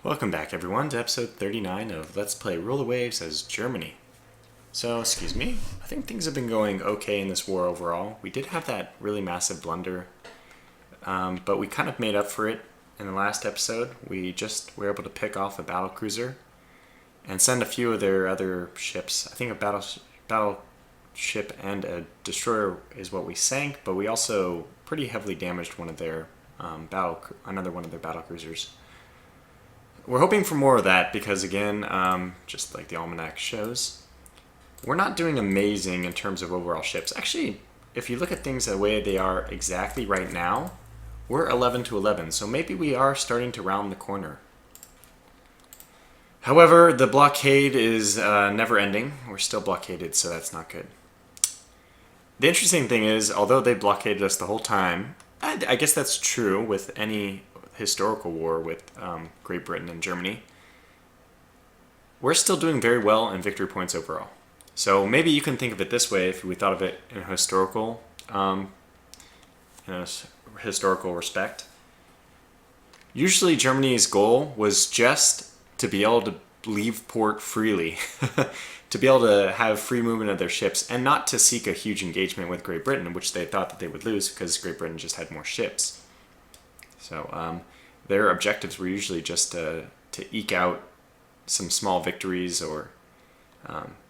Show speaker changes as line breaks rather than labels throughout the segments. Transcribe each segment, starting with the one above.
Welcome back everyone to episode 39 of Let's Play Roller Waves as Germany. So, excuse me, I think things have been going okay in this war overall. We did have that really massive blunder, but we kind of made up for it in the last episode. We just were able to pick off a battlecruiser and send a few of their other ships. I think a battleship and a destroyer is what we sank, but we also pretty heavily damaged one of their another one of their battlecruisers. We're hoping for more of that because, again, just like the almanac shows, we're not doing amazing in terms of overall ships. Actually, if you look at things the way they are exactly right now, we're 11 to 11, so maybe we are starting to round the corner. However, the blockade is never ending. We're still blockaded, so that's not good. The interesting thing is, although they blockaded us the whole time, I guess that's true with any historical war with Great Britain and Germany, we're still doing very well in victory points overall. So maybe you can think of it this way if we thought of it in a historical respect. Usually Germany's goal was just to be able to leave port freely, to be able to have free movement of their ships and not to seek a huge engagement with Great Britain, which they thought that they would lose because Great Britain just had more ships. So their objectives were usually just to eke out some small victories or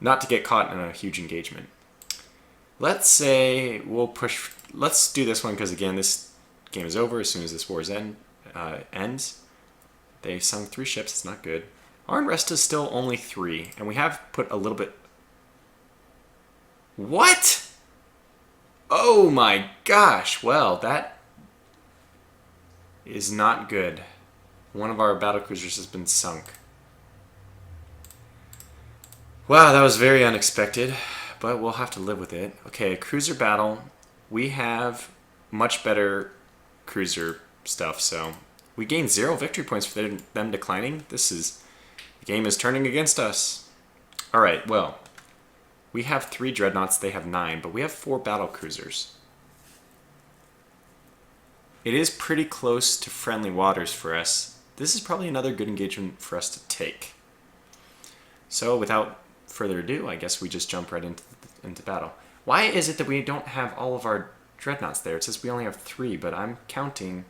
not to get caught in a huge engagement. Let's say we'll push. Let's do this one because, again, this game is over as soon as this war ends. They sunk 3 ships. It's not good. Our unrest is still only 3, and we have put a little bit. What? Oh my gosh! Well, that is not good. One of our battlecruisers has been sunk. Wow, that was very unexpected, but we'll have to live with it. Okay, cruiser battle. We have much better cruiser stuff, so we gained 0 victory points for them declining. The game is turning against us. Alright, well, we have 3 dreadnoughts, they have 9, but we have 4 battlecruisers. It is pretty close to friendly waters for us. This is probably another good engagement for us to take. So without further ado, I guess we just jump right into battle. Why is it that we don't have all of our dreadnoughts there? It says we only have 3, but I'm counting.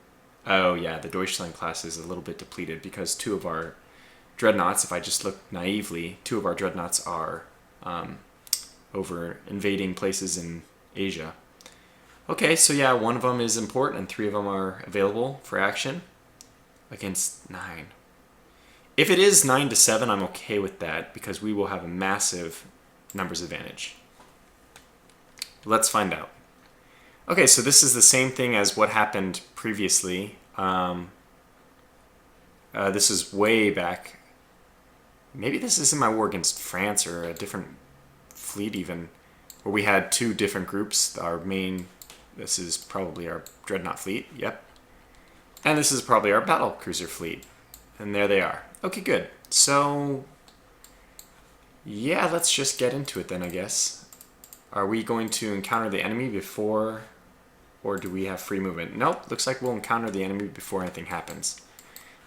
Oh yeah, the Deutschland class is a little bit depleted because 2 of our dreadnoughts, if I just look naively, 2 of our dreadnoughts are over invading places in Asia. Okay, so yeah, 1 of them is important and 3 of them are available for action against 9. If it is 9 to 7, I'm okay with that because we will have a massive numbers advantage. Let's find out. Okay, so this is the same thing as what happened previously. This is way back. Maybe this is in my war against France or a different fleet even, where we had 2 different groups. This is probably our dreadnought fleet, yep. And this is probably our battlecruiser fleet. And there they are. Okay, good. So, yeah, let's just get into it then, I guess. Are we going to encounter the enemy before, or do we have free movement? Nope, looks like we'll encounter the enemy before anything happens.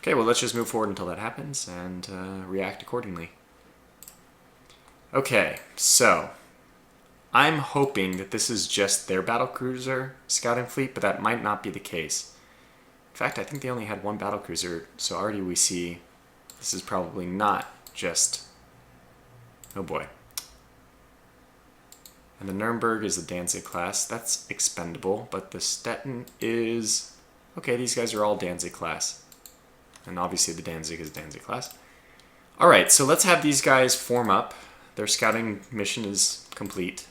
Okay, well, let's just move forward until that happens and react accordingly. Okay, so I'm hoping that this is just their battlecruiser scouting fleet, but that might not be the case. In fact, I think they only had 1 battlecruiser, so already we see this is probably not just... Oh boy. And the Nuremberg is the Danzig class. That's expendable, but the Stettin is... Okay, these guys are all Danzig class. And obviously the Danzig is Danzig class. Alright, so let's have these guys form up. Their scouting mission is complete.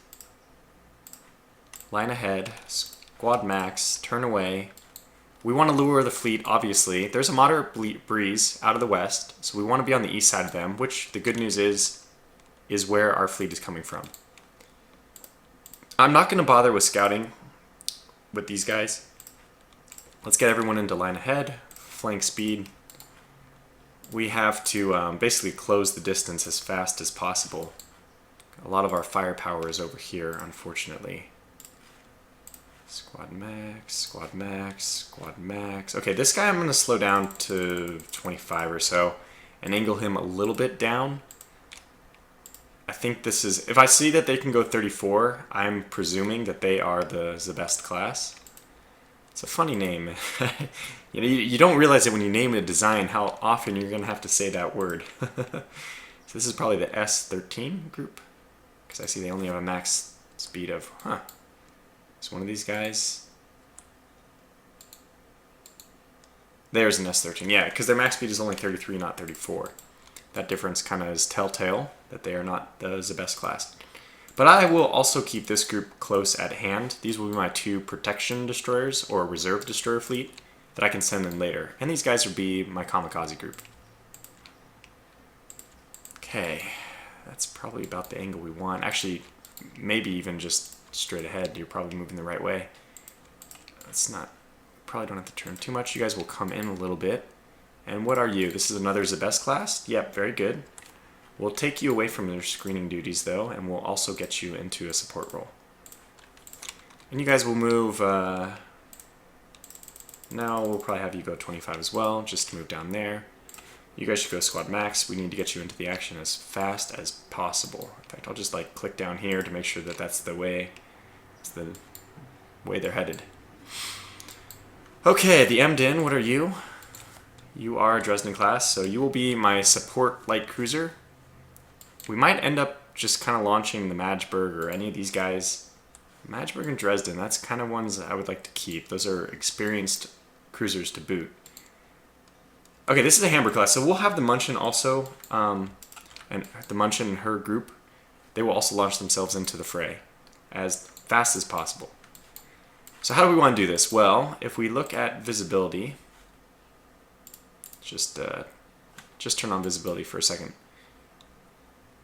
Line ahead, squad max, turn away. We want to lure the fleet, obviously. There's a moderate breeze out of the west, so we want to be on the east side of them, which the good news is where our fleet is coming from. I'm not going to bother with scouting with these guys. Let's get everyone into line ahead, flank speed. We have to basically close the distance as fast as possible. A lot of our firepower is over here, unfortunately. Squad max, squad max, squad max. Okay, this guy I'm going to slow down to 25 or so and angle him a little bit down. I think this is, if I see that they can go 34, I'm presuming that they are the best class. It's a funny name. You know, you don't realize it when you name a design how often you're going to have to say that word. So this is probably the S13 group, because I see they only have a max speed of, is one of these guys? There's an S13, yeah, because their max speed is only 33, not 34. That difference kind of is telltale that they are not the best class. But I will also keep this group close at hand. These will be my 2 protection destroyers, or reserve destroyer fleet, that I can send in later. And these guys will be my kamikaze group. Okay, that's probably about the angle we want. Actually, maybe even just straight ahead. You're probably moving the right way. That's not, probably don't have to turn too much. You guys will come in a little bit. And what are you? This is another Zabest class? Yep, very good. We'll take you away from your screening duties, though, and we'll also get you into a support role. And you guys will move... now we'll probably have you go 25 as well, just to move down there. You guys should go squad max. We need to get you into the action as fast as possible. In fact, I'll just like click down here to make sure that that's the way they're headed. Okay, the MDIN, what are you? You are Dresden class, so you will be my support light cruiser. We might end up just kind of launching the Magdeburg or any of these guys. Magdeburg and Dresden, that's kind of ones I would like to keep. Those are experienced cruisers to boot. Okay, this is a Hamburg class, so we'll have the Munchen also, and the Munchen and her group, they will also launch themselves into the fray as fast as possible. So how do we want to do this? Well, if we look at visibility, just turn on visibility for a second.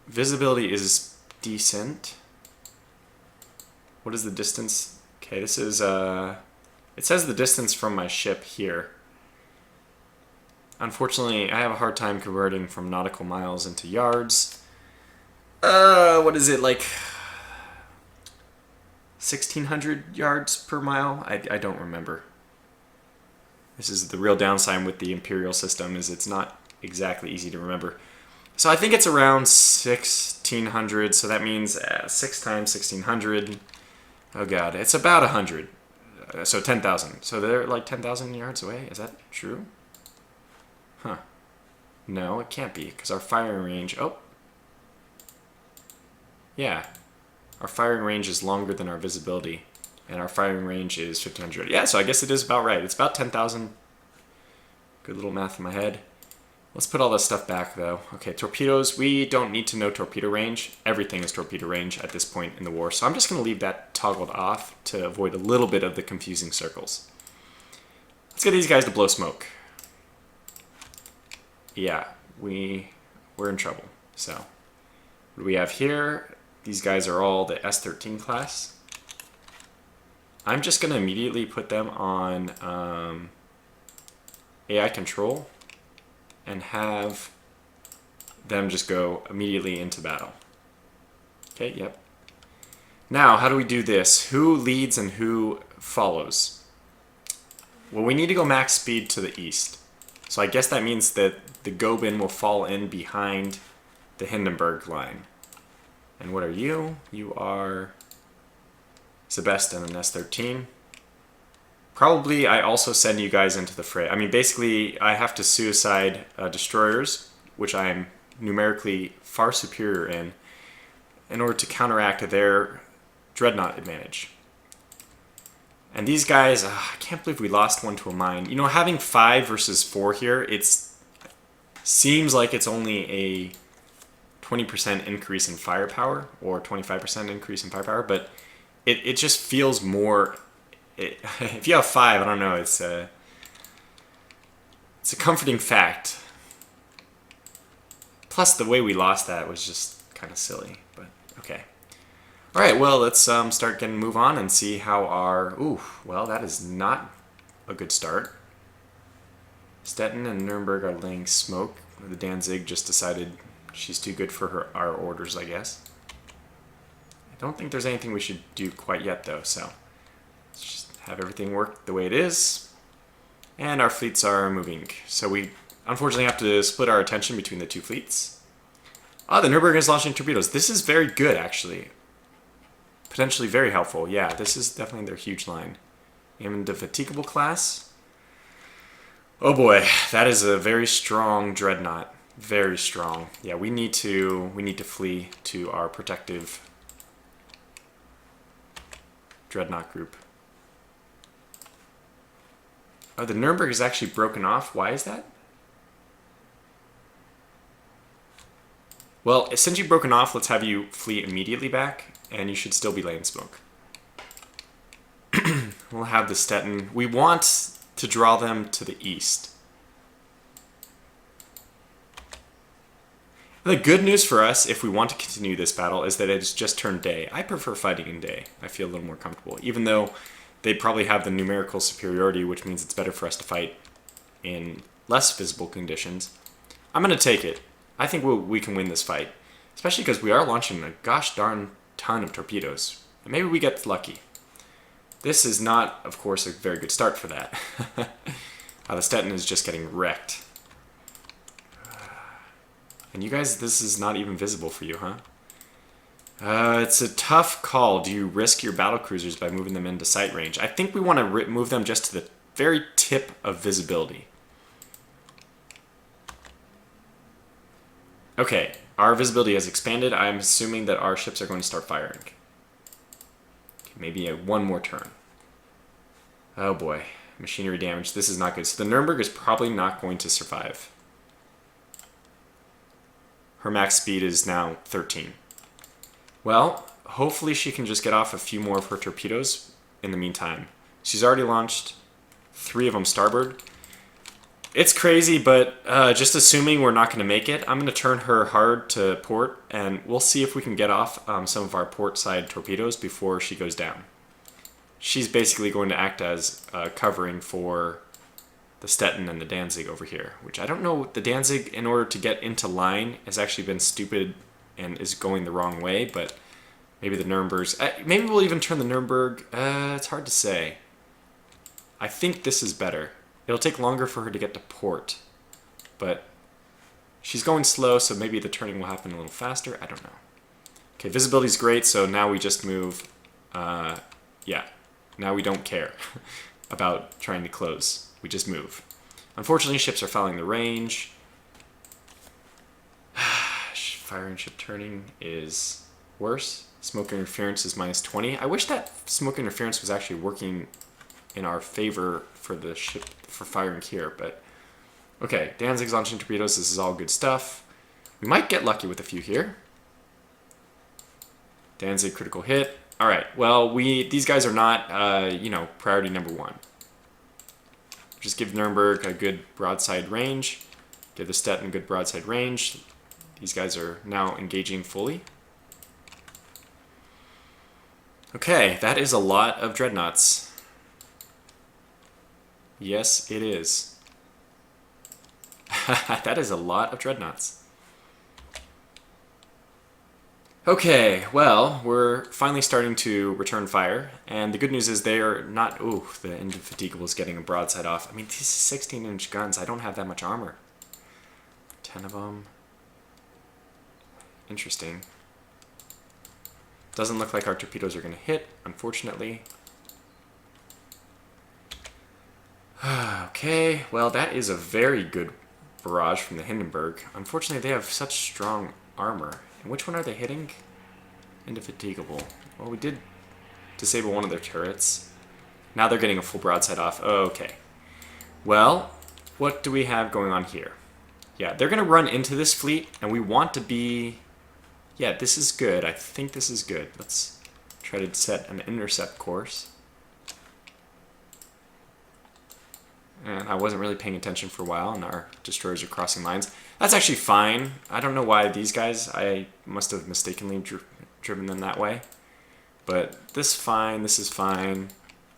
Visibility is decent. What is the distance? Okay, this is, it says the distance from my ship here. Unfortunately, I have a hard time converting from nautical miles into yards. What is it, like 1,600 yards per mile? I don't remember. This is the real downside with the Imperial system, is it's not exactly easy to remember. So I think it's around 1,600, so that means 6 times 1,600. Oh god, it's about 100. So 10,000. So they're like 10,000 yards away? Is that true? Huh. No, it can't be, because our firing range... Oh. Yeah. Our firing range is longer than our visibility, and our firing range is 1,500. Yeah, so I guess it is about right. It's about 10,000. Good little math in my head. Let's put all this stuff back, though. Okay, torpedoes. We don't need to know torpedo range. Everything is torpedo range at this point in the war, so I'm just going to leave that toggled off to avoid a little bit of the confusing circles. Let's get these guys to blow smoke. Yeah, we're in trouble. So, what do we have here? These guys are all the S13 class. I'm just going to immediately put them on AI control and have them just go immediately into battle. Okay, yep. Now, how do we do this? Who leads and who follows? Well, we need to go max speed to the east. So I guess that means that the Goeben will fall in behind the Hindenburg line. And what are you? You are Zabest and an S13. Probably I also send you guys into the fray. I mean, basically, I have to suicide destroyers, which I am numerically far superior in order to counteract their dreadnought advantage. And these guys, I can't believe we lost one to a mine. You know, having 5 versus 4 here, it seems like it's only a 20% increase in firepower, or 25% increase in firepower, but it just feels more... if you have 5, I don't know, it's a comforting fact. Plus, the way we lost that was just kind of silly, but okay. All right, well, let's start getting move on and see how our... Ooh, well, that is not a good start. Stettin and Nuremberg are laying smoke. The Danzig just decided she's too good for our orders, I guess. I don't think there's anything we should do quite yet, though, so... Let's just have everything work the way it is. And our fleets are moving. So we unfortunately have to split our attention between the two fleets. Oh, the Nuremberg is launching torpedoes. This is very good, actually. Potentially very helpful. Yeah, this is definitely their huge line. Indefatigable class. Oh boy, that is a very strong dreadnought. Very strong. Yeah, we need to flee to our protective dreadnought group. Oh, the Nuremberg is actually broken off. Why is that? Well, since you've broken off, let's have you flee immediately back, and you should still be laying smoke. We'll have the Stettin. We want to draw them to the east. The good news for us, if we want to continue this battle, is that it's just turned day. I prefer fighting in day. I feel a little more comfortable, even though they probably have the numerical superiority, which means it's better for us to fight in less visible conditions. I'm going to take it. I think we can win this fight, especially because we are launching a gosh darn ton of torpedoes. And maybe we get lucky. This is not, of course, a very good start for that. The Stettin is just getting wrecked. And you guys, this is not even visible for you, huh? It's a tough call. Do you risk your battle cruisers by moving them into sight range? I think we want to move them just to the very tip of visibility. Okay, our visibility has expanded. I'm assuming that our ships are going to start firing. Maybe one more turn. Oh boy, machinery damage. This is not good. So the Nuremberg is probably not going to survive. Her max speed is now 13. Well, hopefully she can just get off a few more of her torpedoes in the meantime. She's already launched 3 of them starboard. It's crazy, but just assuming we're not going to make it, I'm going to turn her hard to port, and we'll see if we can get off some of our port side torpedoes before she goes down. She's basically going to act as covering for the Stettin and the Danzig over here, which I don't know. The Danzig, in order to get into line, has actually been stupid and is going the wrong way, but maybe the Nuremberg's... maybe we'll even turn the Nuremberg... it's hard to say. I think this is better. It'll take longer for her to get to port, but she's going slow, so maybe the turning will happen a little faster. I don't know. Okay, visibility's great, so now we just move. Yeah, now we don't care about trying to close. We just move. Unfortunately, ships are following the range. Firing ship turning is worse. Smoke interference is minus 20. I wish that smoke interference was actually working in our favor for the ship for firing here, but okay. Danzig's launching torpedoes. This is all good stuff. We might get lucky with a few here. Danzig critical hit. All right. Well, these guys are not you know, priority number 1. Just give Nuremberg a good broadside range. Give the Stettin good broadside range. These guys are now engaging fully. Okay, that is a lot of dreadnoughts. Yes, it is. That is a lot of dreadnoughts. Okay, well, we're finally starting to return fire, and the good news is they are not... Ooh, the Indefatigable is getting a broadside off. I mean, these 16-inch guns, I don't have that much armor. 10 of them. Interesting. Doesn't look like our torpedoes are going to hit, unfortunately. Okay, well, that is a very good barrage from the Hindenburg. Unfortunately, they have such strong armor. And which one are they hitting? Indefatigable. Well, we did disable one of their turrets. Now they're getting a full broadside off. Okay. Well, what do we have going on here? Yeah, they're going to run into this fleet, and we want to be... Yeah, this is good. I think this is good. Let's try to set an intercept course. And I wasn't really paying attention for a while, and our destroyers are crossing lines. That's actually fine. I don't know why these guys, I must have mistakenly driven them that way. But this is fine.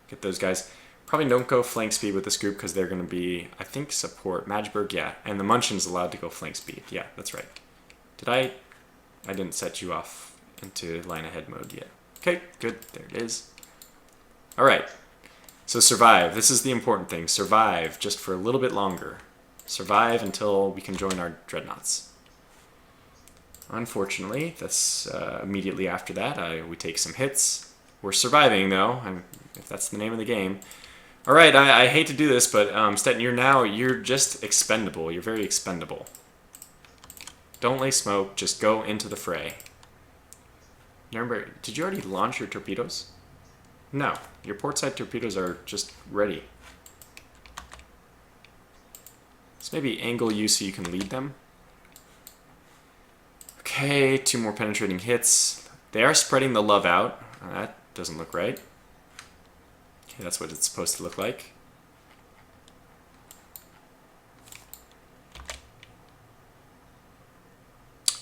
Get those guys. Probably don't go flank speed with this group because they're going to be, I think, support. Magdeburg, yeah. And the Munchen's allowed to go flank speed. Yeah, that's right. I didn't set you off into line ahead mode yet. Okay, good. There it is. All right. So survive. This is the important thing. Survive just for a little bit longer. Survive until we can join our dreadnoughts. Unfortunately, that's immediately after that. We take some hits. We're surviving, though, if that's the name of the game. All right, I hate to do this, but Stetton, you're just expendable. You're very expendable. Don't lay smoke. Just go into the fray. Remember, did you already launch your torpedoes? No, your portside torpedoes are just ready. Let's maybe angle you so you can lead them. Okay, 2 more penetrating hits. They are spreading the love out. That doesn't look right. Okay, that's what it's supposed to look like.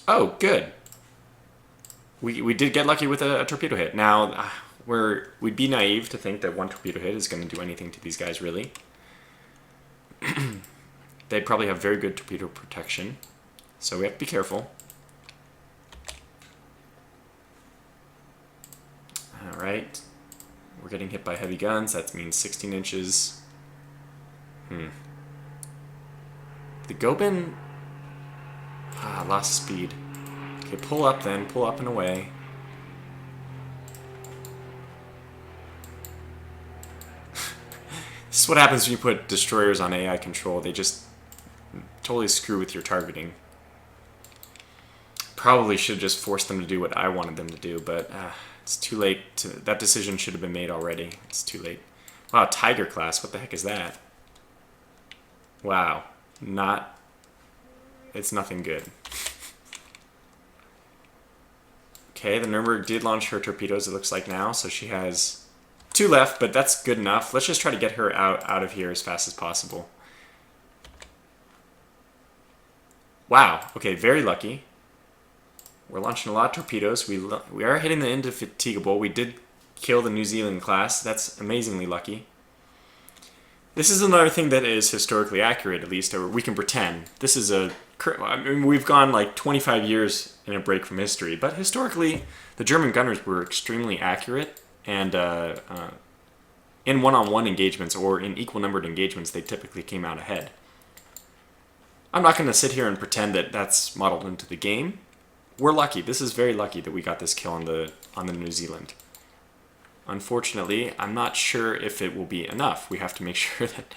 Oh, good. We did get lucky with a torpedo hit. Now, we'd be naive to think that 1 torpedo hit is going to do anything to these guys, really. They probably have very good torpedo protection, so we have to be careful. Alright. We're getting hit by heavy guns. That means 16 inches. The Gobin... lost speed. Okay, pull up then. Pull up and away. This is what happens when you put destroyers on AI control. They just totally screw with your targeting. Probably should have just forced them to do what I wanted them to do, but it's too late. That decision should have been made already. It's too late. Wow, Tiger class. What the heck is that? Wow. It's nothing good. Okay, the Nuremberg did launch her torpedoes, it looks like now, so she has 2 left, but that's good enough. Let's just try to get her out of here as fast as possible. Wow, okay, very lucky. We're launching a lot of torpedoes. We are hitting the indefatigable. We did kill the New Zealand class. That's amazingly lucky. This is another thing that is historically accurate, at least, or we can pretend. This is I mean, we've gone like 25 years in a break from history, but historically, the German gunners were extremely accurate, and in one-on-one engagements or in equal-numbered engagements, they typically came out ahead. I'm not going to sit here and pretend that that's modeled into the game. We're lucky. This is very lucky that we got this kill on the New Zealand. Unfortunately, I'm not sure if it will be enough. We have to make sure that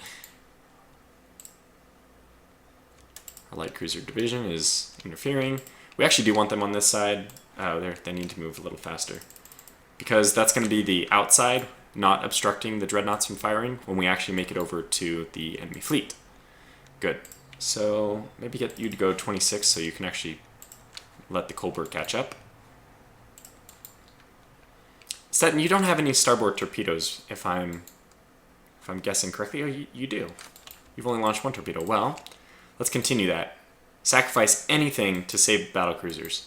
our light cruiser division is interfering. We actually do want them on this side. Oh, they need to move a little faster, because that's going to be the outside, not obstructing the dreadnoughts from firing when we actually make it over to the enemy fleet. Good. So maybe get you to go 26 so you can actually let the Colbert catch up. Stetton, you don't have any starboard torpedoes, if I'm guessing correctly. Oh, you do. You've only launched 1 torpedo. Well, let's continue that. Sacrifice anything to save battlecruisers.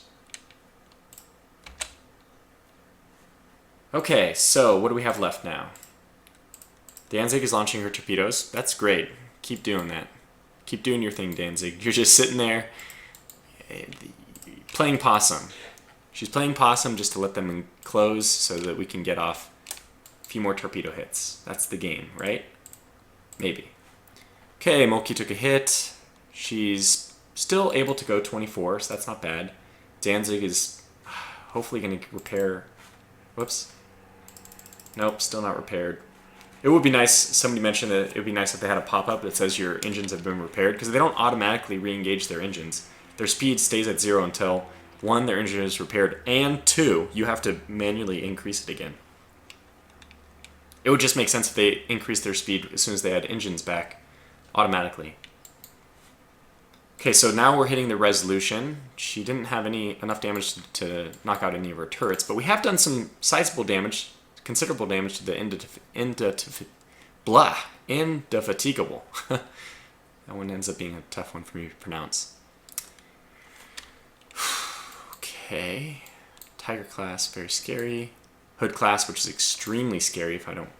Okay, so what do we have left now? Danzig is launching her torpedoes. That's great. Keep doing that. Keep doing your thing, Danzig. You're just sitting there playing possum. She's playing possum just to let them close so that we can get off a few more torpedo hits. That's the game, right? Maybe. Okay, Moltke took a hit. She's still able to go 24, so that's not bad. Danzig is hopefully going to repair... Whoops. Nope, still not repaired. It would be nice, somebody mentioned that it would be nice if they had a pop-up that says your engines have been repaired, because they don't automatically re-engage their engines. Their speed stays at 0 until 1, their engine is repaired, and 2, you have to manually increase it again. It would just make sense if they increased their speed as soon as they had engines back automatically. Okay, so now we're hitting the resolution. She didn't have enough damage to knock out any of her turrets, but we have done some sizable damage, considerable damage to the indefatigable. That one ends up being a tough one for me to pronounce. Okay, Tiger class, very scary. Hood class, which is extremely scary if I don't...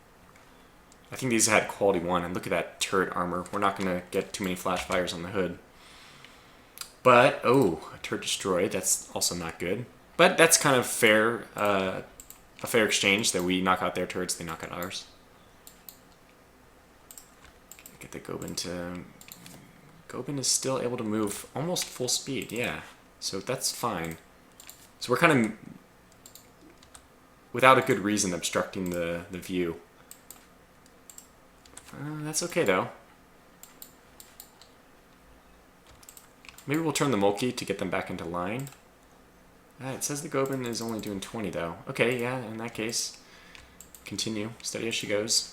I think these had quality 1, and look at that turret armor. We're not going to get too many flash fires on the hood. But, oh, a turret destroyed. That's also not good. But that's kind of fair, a fair exchange that we knock out their turrets, they knock out ours. the Goeben to... Goeben is still able to move almost full speed, yeah. So that's fine. So we're kind of, without a good reason, obstructing the view. That's okay, though. Maybe we'll turn the Mulkey to get them back into line. It says the Goeben is only doing 20, though. Okay, yeah, in that case, continue. Steady as she goes.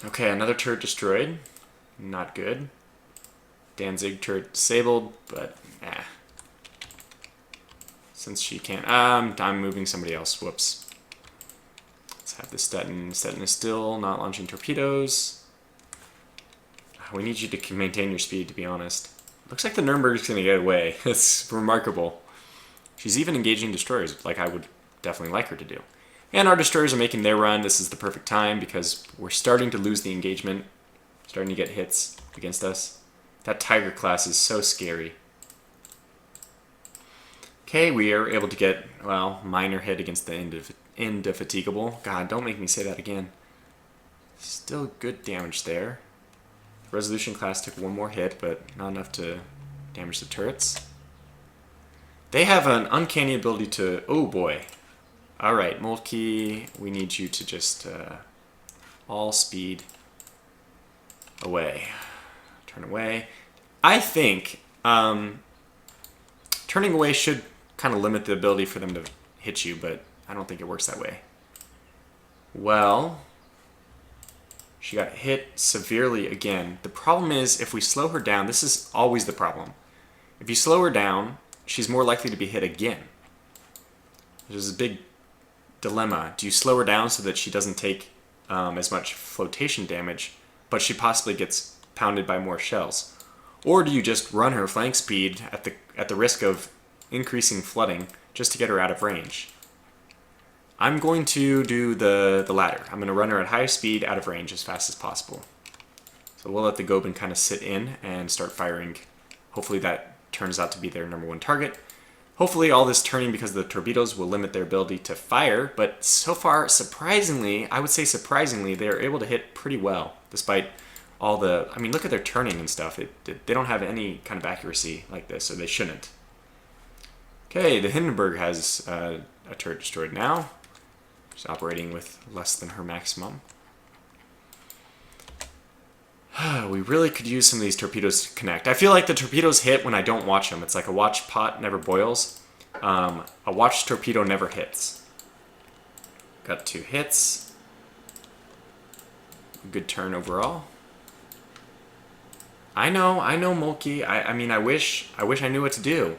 Okay, another turret destroyed. Not good. Danzig turret disabled, but since she can't... I'm moving somebody else. Whoops. Let's have the Stettin. Stettin is still not launching torpedoes. We need you to maintain your speed, to be honest. Looks like the Nuremberg's going to get away. It's remarkable. She's even engaging destroyers, like I would definitely like her to do. And our destroyers are making their run. This is the perfect time because we're starting to lose the engagement. Starting to get hits against us. That Tiger class is so scary. Okay, we are able to get, well, minor hit against the Indefatigable. God, don't make me say that again. Still good damage there. The Resolution class took one more hit, but not enough to damage the turrets. They have an uncanny ability to... Oh boy. Alright, Moltke, we need you to just all speed away. Turn away. I think turning away should kind of limit the ability for them to hit you, but I don't think it works that way. Well, she got hit severely again. The problem is if we slow her down, this is always the problem. If you slow her down, she's more likely to be hit again. There's a big dilemma. Do you slow her down so that she doesn't take as much flotation damage, but she possibly gets pounded by more shells? Or do you just run her flank speed at the risk of increasing flooding just to get her out of range? I'm going to do the latter. I'm going to run her at high speed out of range as fast as possible. So we'll let the Goeben kind of sit in and start firing. Hopefully that turns out to be their #1 target. Hopefully all this turning because of the torpedoes will limit their ability to fire, but so far, surprisingly, I would say surprisingly, they are able to hit pretty well, despite all the... I mean, look at their turning and stuff. They don't have any kind of accuracy like this, so they shouldn't. Okay, the Hindenburg has a turret destroyed now. She's operating with less than her maximum. We really could use some of these torpedoes to connect. I feel like the torpedoes hit when I don't watch them. It's like a watch pot never boils. A watch torpedo never hits. Got 2 hits. Good turn overall. I know, Moltke. I mean, I wish I knew what to do.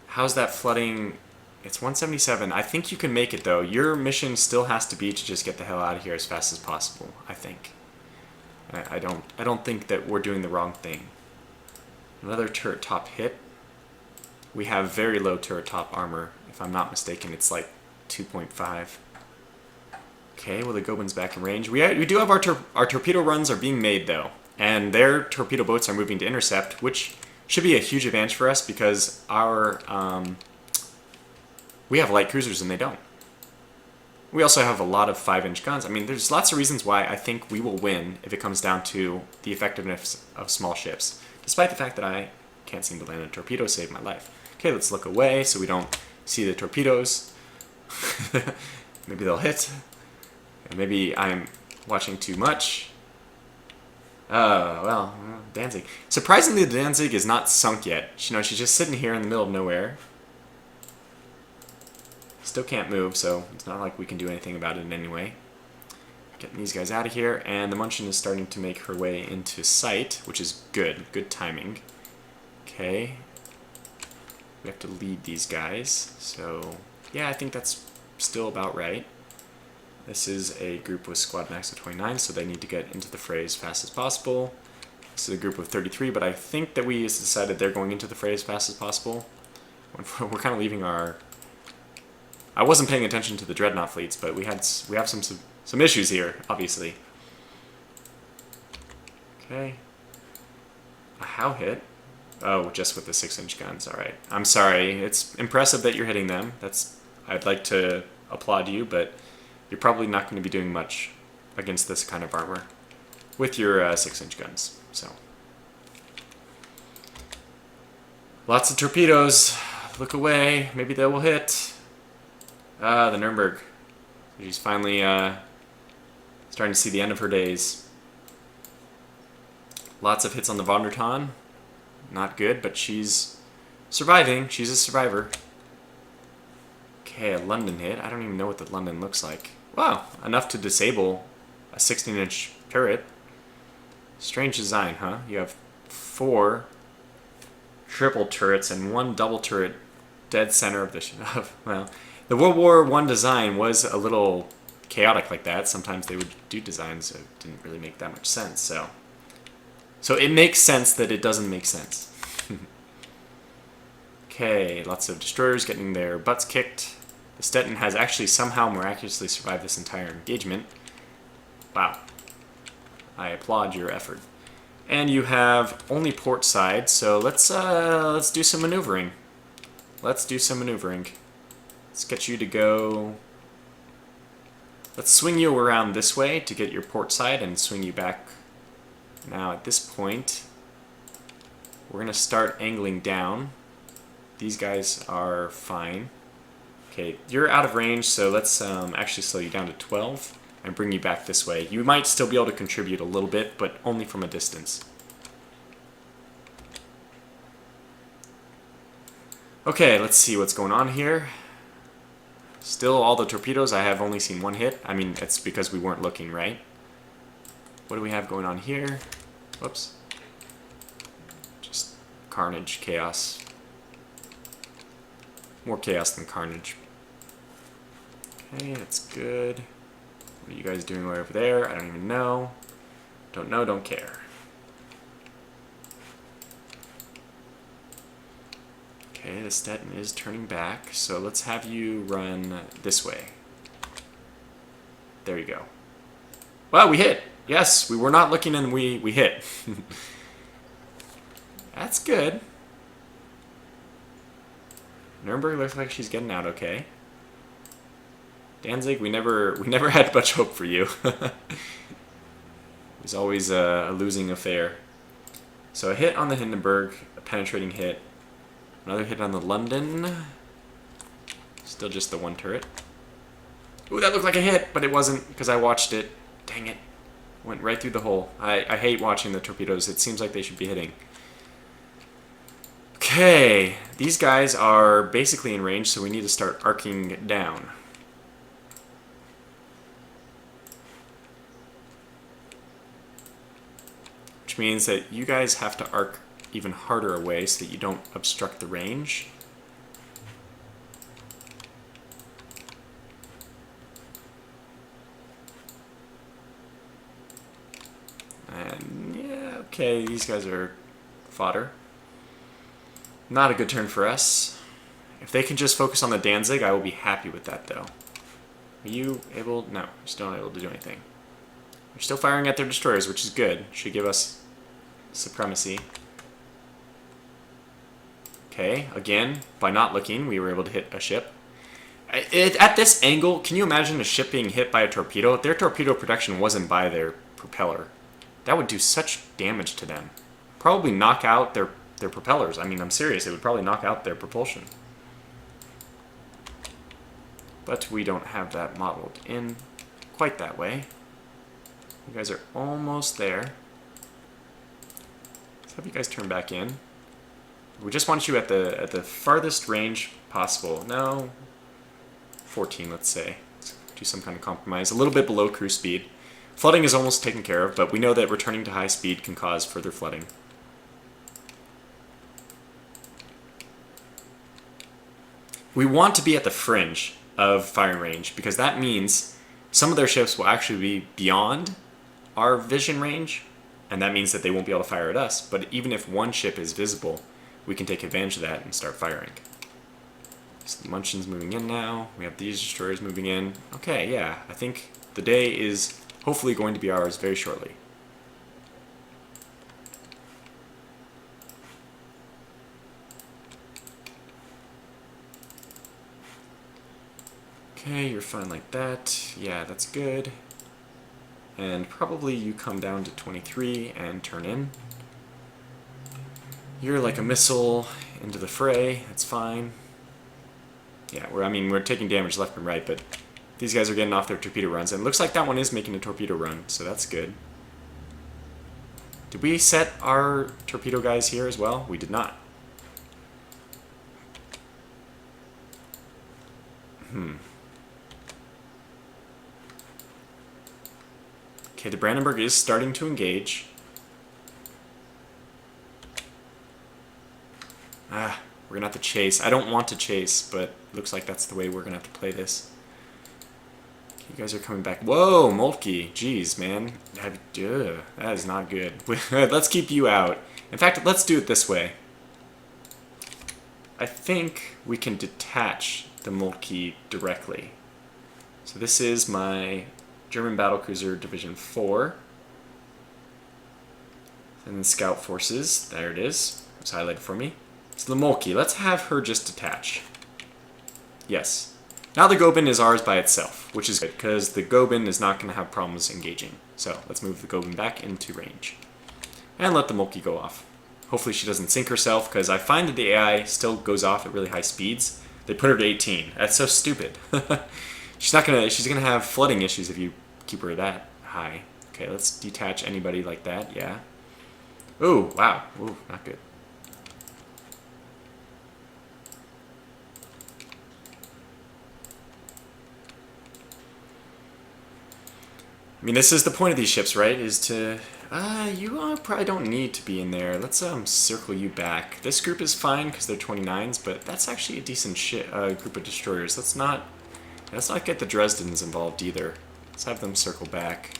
How's that flooding? It's 177. I think you can make it, though. Your mission still has to be to just get the hell out of here as fast as possible, I think. I don't think that we're doing the wrong thing. Another turret top hit. We have very low turret top armor. If I'm not mistaken, it's like 2.5. Okay, well the Goben's back in range. We do have our torpedo runs are being made though, and their torpedo boats are moving to intercept, which should be a huge advantage for us because our we have light cruisers and they don't. We also have a lot of 5-inch guns. I mean, there's lots of reasons why I think we will win if it comes down to the effectiveness of small ships, despite the fact that I can't seem to land a torpedo to save my life. Okay, let's look away so we don't see the torpedoes. Maybe they'll hit. Maybe I'm watching too much. Well, Danzig. Surprisingly, the Danzig is not sunk yet. You know, she's just sitting here in the middle of nowhere. Still can't move, so it's not like we can do anything about it in any way. Getting these guys out of here, and the Munchen is starting to make her way into sight, which is good. Good timing. Okay. We have to lead these guys, so yeah, I think that's still about right. This is a group with squad max of 29, so they need to get into the fray as fast as possible. This is a group of 33, but I think that we decided they're going into the fray as fast as possible. We're kind of leaving our... I wasn't paying attention to the dreadnought fleets, but we have some issues here, obviously. Okay. A how hit? Oh, just with the 6-inch guns. All right. I'm sorry. It's impressive that you're hitting them. That's I'd like to applaud you, but you're probably not going to be doing much against this kind of armor with your 6-inch guns. So, lots of torpedoes. Look away. Maybe they will hit. The Nuremberg. She's finally starting to see the end of her days. Lots of hits on the Von der Tann. Not good, but she's surviving. She's a survivor. Okay, a London hit. I don't even know what the London looks like. Wow, enough to disable a 16-inch turret. Strange design, huh? You have 4 triple turrets and 1 double turret dead center of the... well, the World War I design was a little chaotic like that. Sometimes they would do designs that didn't really make that much sense, so it makes sense that it doesn't make sense. Okay, lots of destroyers getting their butts kicked. The Stettin has actually somehow miraculously survived this entire engagement. Wow. I applaud your effort. And you have only port side, so let's do some maneuvering. Let's do some maneuvering. Let's get you to go... Let's swing you around this way to get your port side and swing you back. Now at this point, we're going to start angling down. These guys are fine. Okay, you're out of range, so let's actually slow you down to 12 and bring you back this way. You might still be able to contribute a little bit, but only from a distance. Okay, let's see what's going on here. Still all the torpedoes. I have only seen 1 hit. I mean, it's because we weren't looking, right? What do we have going on here? Whoops. Just carnage, chaos. More chaos than carnage. Okay, that's good. What are you guys doing way over there? I don't even know. Don't know, don't care. Okay, the Stettin is turning back, so let's have you run this way. There you go. Well, we hit! Yes, we were not looking and we hit. That's good. Nuremberg looks like she's getting out okay. Danzig, we never had much hope for you. It was always a losing affair. So a hit on the Hindenburg, a penetrating hit. Another hit on the London. Still just the 1 turret. Ooh, that looked like a hit, but it wasn't because I watched it. Dang it. Went right through the hole. I hate watching the torpedoes. It seems like they should be hitting. Okay, these guys are basically in range, so we need to start arcing down. Which means that you guys have to arc even harder away so that you don't obstruct the range. And yeah, okay, these guys are fodder. Not a good turn for us. If they can just focus on the Danzig, I will be happy with that, though. Are you able? No, you're still not able to do anything. They're still firing at their destroyers, which is good. Should give us supremacy. Okay, again, by not looking, we were able to hit a ship. At this angle, can you imagine a ship being hit by a torpedo? Their torpedo protection wasn't by their propeller. That would do such damage to them. Probably knock out their propellers. I mean, I'm serious. It would probably knock out their propulsion. But we don't have that modeled in quite that way. You guys are almost there. Let's have you guys turn back in. We just want you at the farthest range possible. No, 14, let's say. Let's do some kind of compromise. A little bit below cruise speed. Flooding is almost taken care of, but we know that returning to high speed can cause further flooding. We want to be at the fringe of firing range because that means some of their ships will actually be beyond our vision range, and that means that they won't be able to fire at us. But even if one ship is visible, we can take advantage of that and start firing. So the Munchen's moving in now. We have these destroyers moving in. Okay, yeah, I think the day is hopefully going to be ours very shortly. Okay, you're fine like that. Yeah, that's good. And probably you come down to 23 and turn in. You're like a missile into the fray. That's fine. Yeah, we're taking damage left and right, but these guys are getting off their torpedo runs. And it looks like that one is making a torpedo run, so that's good. Did we set our torpedo guys here as well? We did not. Okay, the Brandenburg is starting to engage. We're gonna have to chase. I don't want to chase, but looks like that's the way we're gonna have to play this. Okay, you guys are coming back. Whoa, Moltke. Jeez, man. That is not good. Let's keep you out. In fact, let's do it this way. I think we can detach the Moltke directly. So this is my German Battlecruiser Division 4. And then Scout Forces. There it is. It's highlighted for me. So the Moltke, let's have her just detach. Yes. Now the Goeben is ours by itself, which is good, because the Goeben is not going to have problems engaging. So let's move the Goeben back into range. And let the Moltke go off. Hopefully she doesn't sink herself, because I find that the AI still goes off at really high speeds. They put her to 18. That's so stupid. She's gonna have flooding issues if you keep her that high. Okay, let's detach anybody like that, yeah. Ooh, wow. Ooh, not good. I mean, this is the point of these ships, right? Is to... you probably don't need to be in there. Let's circle you back. This group is fine because they're 29s, but that's actually a decent group of destroyers. Let's not get the Dresdens involved either. Let's have them circle back.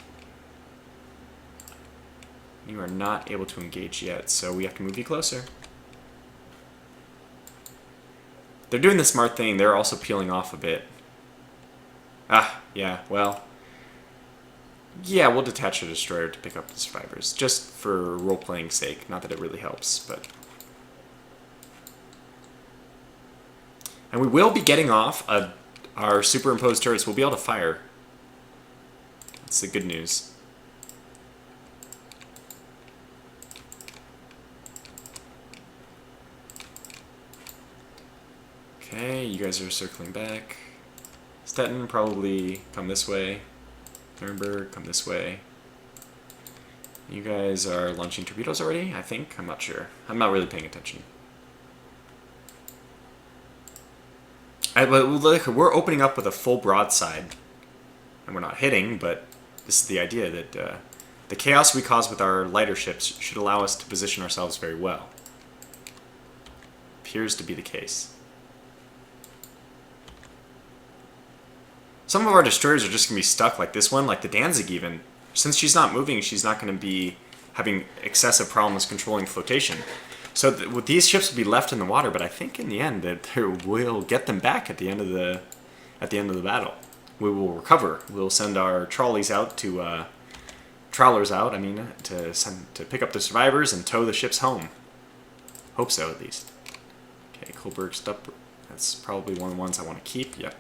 You are not able to engage yet, so we have to move you closer. They're doing the smart thing. They're also peeling off a bit. Yeah, well... Yeah, we'll detach a destroyer to pick up the survivors, just for role-playing sake. Not that it really helps, but... And we will be getting off our superimposed turrets. We'll be able to fire. That's the good news. Okay, you guys are circling back. Stettin, probably come this way. Nuremberg, come this way. You guys are launching torpedoes already, I think? I'm not sure. I'm not really paying attention. Look, we're opening up with a full broadside. And we're not hitting, but this is the idea that the chaos we cause with our lighter ships should allow us to position ourselves very well. Appears to be the case. Some of our destroyers are just going to be stuck like this one, like the Danzig even. Since she's not moving, she's not going to be having excessive problems controlling flotation. So these ships will be left in the water, but I think in the end that we'll get them back at the end of the battle. We will recover. We'll send our trawlers out to to pick up the survivors and tow the ships home. Hope so, at least. Okay, Kolberg's up. That's probably one of the ones I want to keep. Yep.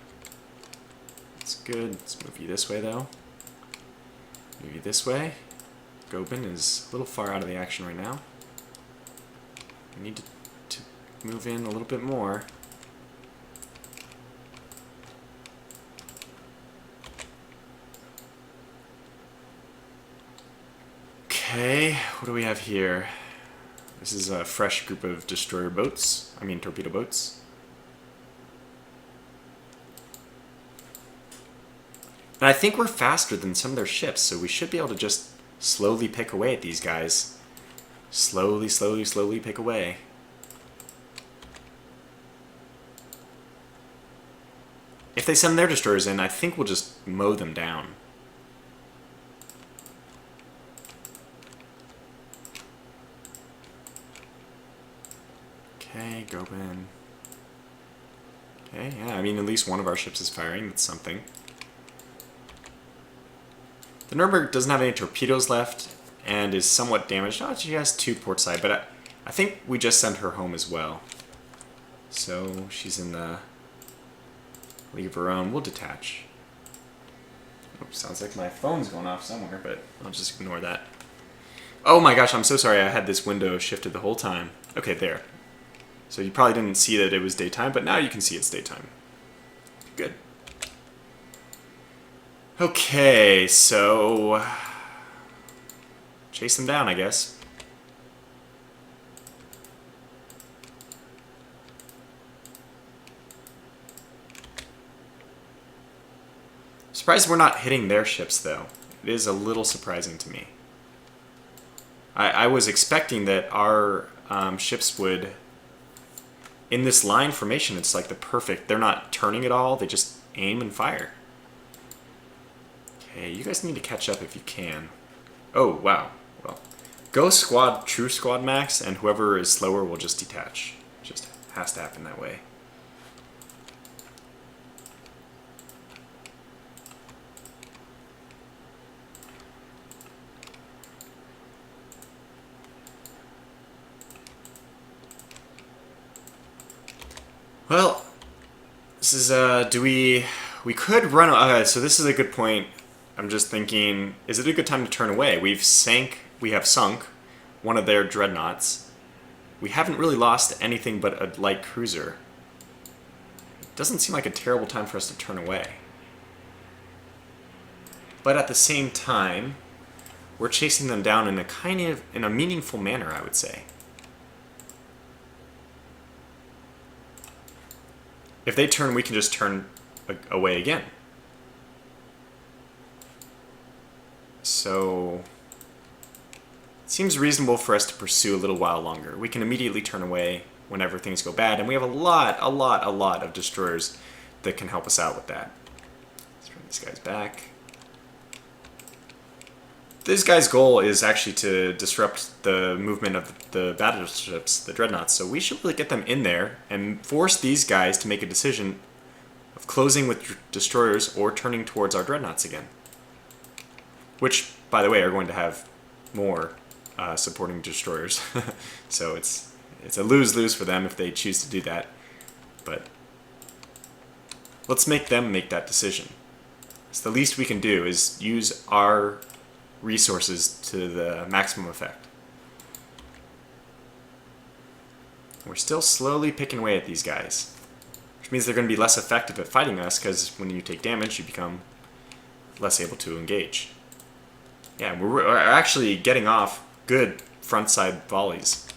That's good. Let's move you this way, though. Move you this way. Goeben is a little far out of the action right now. We need to move in a little bit more. Okay, what do we have here? This is a fresh group of destroyer boats. I mean, torpedo boats. And I think we're faster than some of their ships, so we should be able to just slowly pick away at these guys. Slowly, slowly, slowly pick away. If they send their destroyers in, I think we'll just mow them down. Okay, Goeben. Okay, yeah, I mean, at least one of our ships is firing. That's something. The Nuremberg doesn't have any torpedoes left and is somewhat damaged. Oh, she has 2 port side, but I think we just sent her home as well. So she's in the... League of Our Own, we'll detach. Oops, sounds like my phone's going off somewhere, but I'll just ignore that. Oh my gosh, I'm so sorry I had this window shifted the whole time. Okay, there. So you probably didn't see that it was daytime, but now you can see it's daytime. Good. Okay, so chase them down, I guess. Surprised we're not hitting their ships, though. It is a little surprising to me. I was expecting that our ships would, in this line formation, it's like the perfect, they're not turning at all, they just aim and fire. Okay, you guys need to catch up if you can. Oh, wow. Well, go squad, true squad max, and whoever is slower will just detach. Just has to happen that way. Well, this is, we could run, so this is a good point. I'm just thinking, is it a good time to turn away? We have sunk one of their dreadnoughts. We haven't really lost anything but a light cruiser. It doesn't seem like a terrible time for us to turn away. But at the same time, we're chasing them down in a meaningful manner, I would say. If they turn, we can just turn away again. So it seems reasonable for us to pursue a little while longer. We can immediately turn away whenever things go bad, and we have a lot of destroyers that can help us out with that. Let's bring these guys back. This guy's goal is actually to disrupt the movement of the battleships, the dreadnoughts, so we should really get them in there and force these guys to make a decision of closing with destroyers or turning towards our dreadnoughts again. Which, by the way, are going to have more supporting destroyers. So it's a lose-lose for them if they choose to do that. But let's make them make that decision. It's the least we can do is use our resources to the maximum effect. We're still slowly picking away at these guys, which means they're going to be less effective at fighting us because when you take damage, you become less able to engage. Yeah, we're actually getting off good front-side volleys.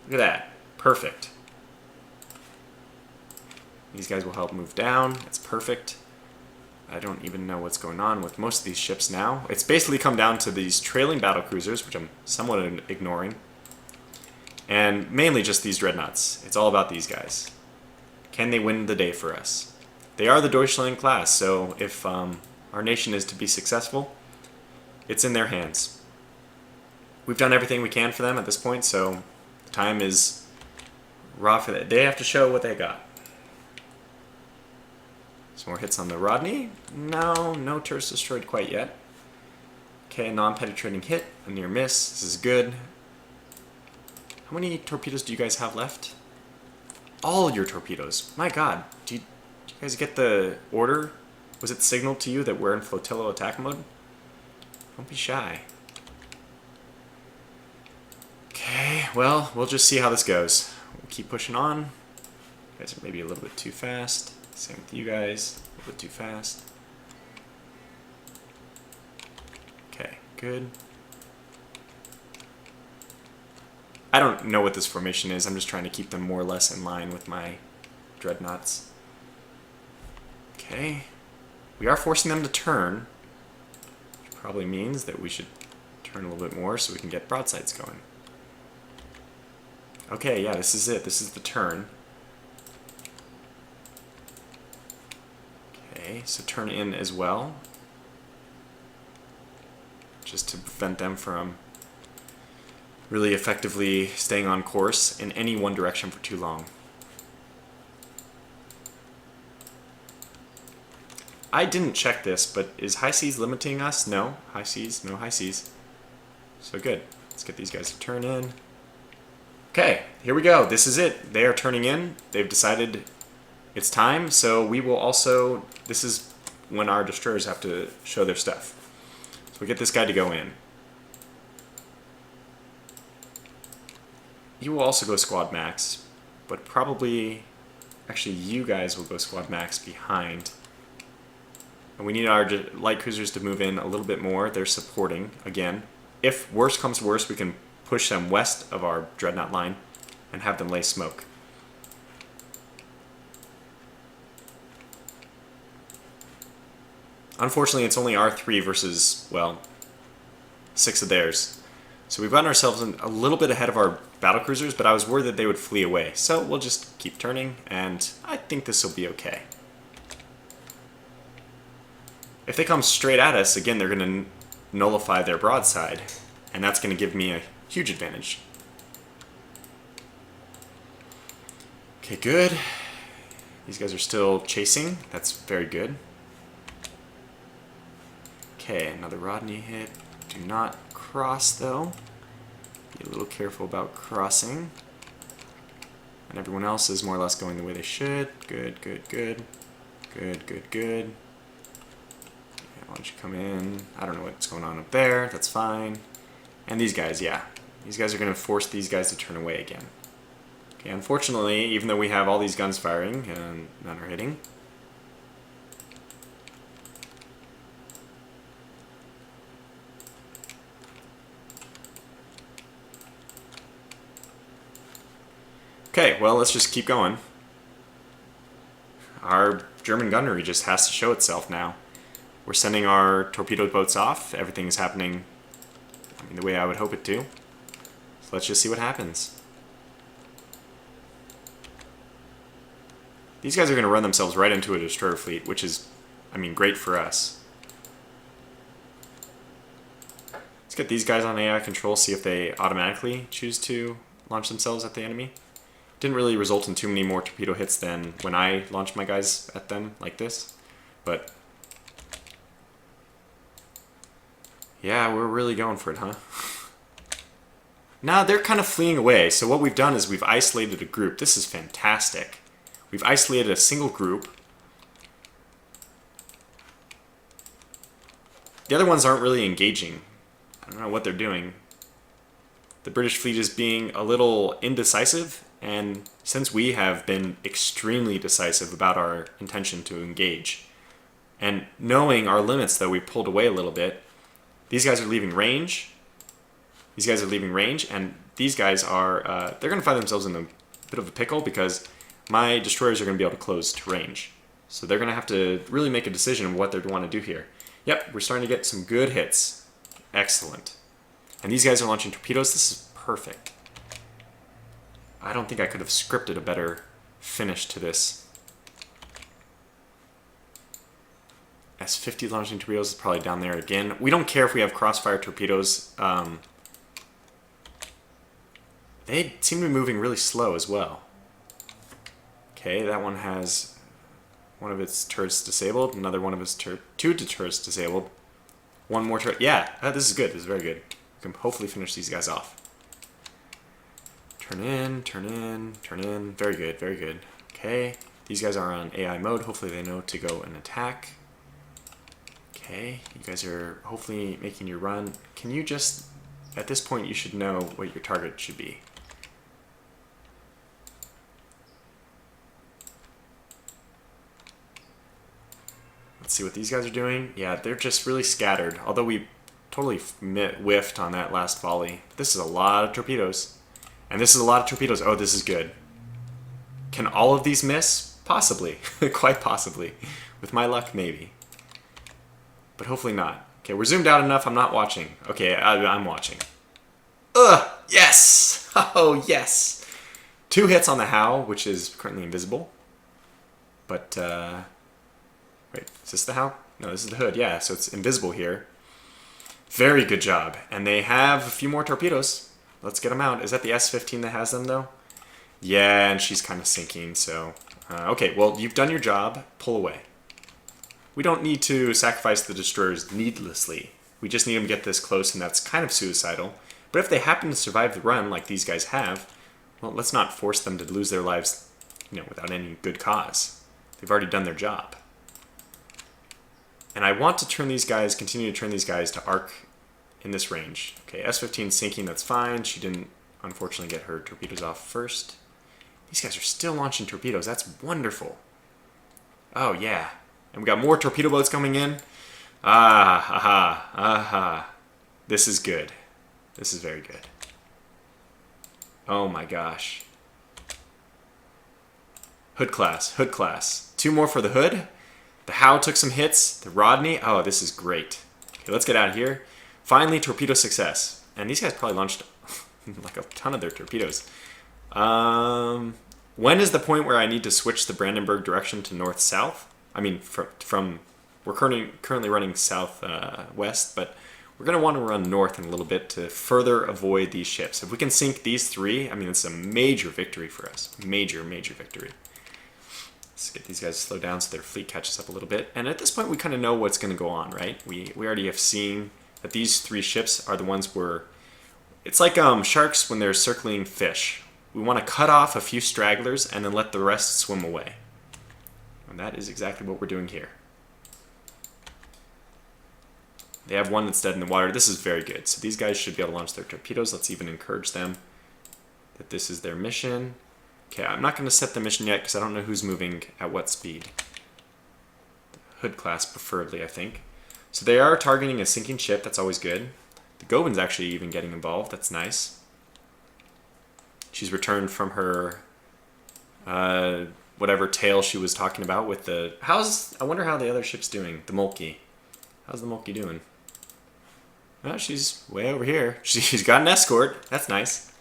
Look at that. Perfect. These guys will help move down. It's perfect. I don't even know what's going on with most of these ships now. It's basically come down to these trailing battle cruisers, which I'm somewhat ignoring. And mainly just these dreadnoughts. It's all about these guys. Can they win the day for us? They are the Deutschland class, so if our nation is to be successful, it's in their hands. We've done everything we can for them at this point, so the time is raw for that. They have to show what they got. Some more hits on the Rodney. No turrets destroyed quite yet. Okay, a non-penetrating hit, a near miss. This is good. How many torpedoes do you guys have left? All your torpedoes. My god. Did you guys get the order? Was it signaled to you that we're in flotilla attack mode? Don't be shy. Okay, well, we'll just see how this goes. We'll keep pushing on. You guys are maybe a little bit too fast. Same with you guys, a little bit too fast. Okay, good. I don't know what this formation is. I'm just trying to keep them more or less in line with my dreadnoughts. Okay. We are forcing them to turn, which probably means that we should turn a little bit more so we can get broadsides going. Okay, yeah, this is it. This is the turn. Okay, so turn in as well, just to prevent them from really effectively staying on course in any one direction for too long. I didn't check this, but is high seas limiting us? No. High seas? No high seas. So good. Let's get these guys to turn in. Okay, here we go. This is it. They are turning in. They've decided it's time, so we will also, this is when our destroyers have to show their stuff. So we get this guy to go in. You will also go squad max, but probably, actually you guys will go squad max behind. And we need our light cruisers to move in a little bit more. They're supporting, again. If worse comes worse, we can push them west of our dreadnought line and have them lay smoke. Unfortunately, it's only our 3 versus, well, 6 of theirs. So we've gotten ourselves a little bit ahead of our battlecruisers, but I was worried that they would flee away. So we'll just keep turning, and I think this will be okay. If they come straight at us, again, they're going to nullify their broadside, and that's going to give me a huge advantage. Okay, good. These guys are still chasing. That's very good. Okay, another Rodney hit. Do not cross, though. Be a little careful about crossing. And everyone else is more or less going the way they should. Good, good, good. Good, good, good. Yeah, why don't you come in? I don't know what's going on up there. That's fine. And these guys, yeah. These guys are going to force these guys to turn away again. Okay, unfortunately, even though we have all these guns firing, and none are hitting, okay, well, let's just keep going. Our German gunnery just has to show itself now. We're sending our torpedo boats off. Everything is happening, I mean, the way I would hope it to. So let's just see what happens. These guys are going to run themselves right into a destroyer fleet, which is, I mean, great for us. Let's get these guys on AI control, see if they automatically choose to launch themselves at the enemy. Didn't really result in too many more torpedo hits than when I launched my guys at them like this. But yeah, we're really going for it, huh? Now they're kind of fleeing away. So what we've done is we've isolated a group. This is fantastic. We've isolated a single group. The other ones aren't really engaging. I don't know what they're doing. The British fleet is being a little indecisive, and since we have been extremely decisive about our intention to engage, and knowing our limits, though, we pulled away a little bit. These guys are leaving range. These guys are leaving range, and these guys are, they're going to find themselves in a bit of a pickle because my destroyers are going to be able to close to range. So they're going to have to really make a decision of what they want to do here. Yep, we're starting to get some good hits. Excellent. And these guys are launching torpedoes. This is perfect. I don't think I could have scripted a better finish to this. S-50 launching torpedoes is probably down there again. We don't care if we have crossfire torpedoes. They seem to be moving really slow as well. Okay, that one has one of its turrets disabled, another one of its two turrets disabled. One more turret. Yeah, this is good. This is very good. We can hopefully finish these guys off. Turn in, turn in, turn in. Very good, very good. Okay, these guys are on AI mode. Hopefully they know to go and attack. Okay, you guys are hopefully making your run. Can you just, at this point, you should know what your target should be. Let's see what these guys are doing. Yeah, they're just really scattered, although we totally whiffed on that last volley. This is a lot of torpedoes. And this is a lot of torpedoes. Oh, this is good. Can all of these miss? Possibly. Quite possibly. With my luck, maybe. But hopefully not. Okay, we're zoomed out enough. I'm not watching. Okay, I'm watching. Ugh! Yes! Oh, yes! 2 hits on the Howe, which is currently invisible. But, wait, is this the Howe? No, this is the hood. Yeah, so it's invisible here. Very good job. And they have a few more torpedoes. Let's get them out. Is that the S-15 that has them, though? Yeah, and she's kind of sinking, so... okay, well, you've done your job. Pull away. We don't need to sacrifice the destroyers needlessly. We just need them to get this close, and that's kind of suicidal. But if they happen to survive the run, like these guys have, well, let's not force them to lose their lives, you know, without any good cause. They've already done their job. And I want to turn these guys, continue to turn these guys to arc in this range. Okay, S-15 sinking, that's fine. She didn't, unfortunately, get her torpedoes off first. These guys are still launching torpedoes. That's wonderful. Oh, yeah. And we got more torpedo boats coming in. Aha. This is good. This is very good. Oh my gosh. Hood class, Hood class. 2 more for the Hood. The Howe took some hits. The Rodney, oh, this is great. Okay, let's get out of here. Finally, torpedo success. And these guys probably launched like a ton of their torpedoes. When is the point where I need to switch the Brandenburg direction to north-south? I mean, from we're currently running south-west, but we're going to want to run north in a little bit to further avoid these ships. If we can sink these 3, I mean, it's a major victory for us. Major, major victory. Let's get these guys to slow down so their fleet catches up a little bit. And at this point, we kind of know what's going to go on, right? We already have seen that these 3 ships are the ones where... It's like sharks when they're circling fish. We want to cut off a few stragglers and then let the rest swim away. And that is exactly what we're doing here. They have one that's dead in the water. This is very good. So these guys should be able to launch their torpedoes. Let's even encourage them that this is their mission. Okay, I'm not going to set the mission yet because I don't know who's moving at what speed. Hood class preferably, I think. So they are targeting a sinking ship. That's always good. The Gobin's actually even getting involved. That's nice. She's returned from her whatever tale she was talking about with the... I wonder how the other ship's doing. The Moltke. How's the Moltke doing? Oh, she's way over here. She's got an escort. That's nice.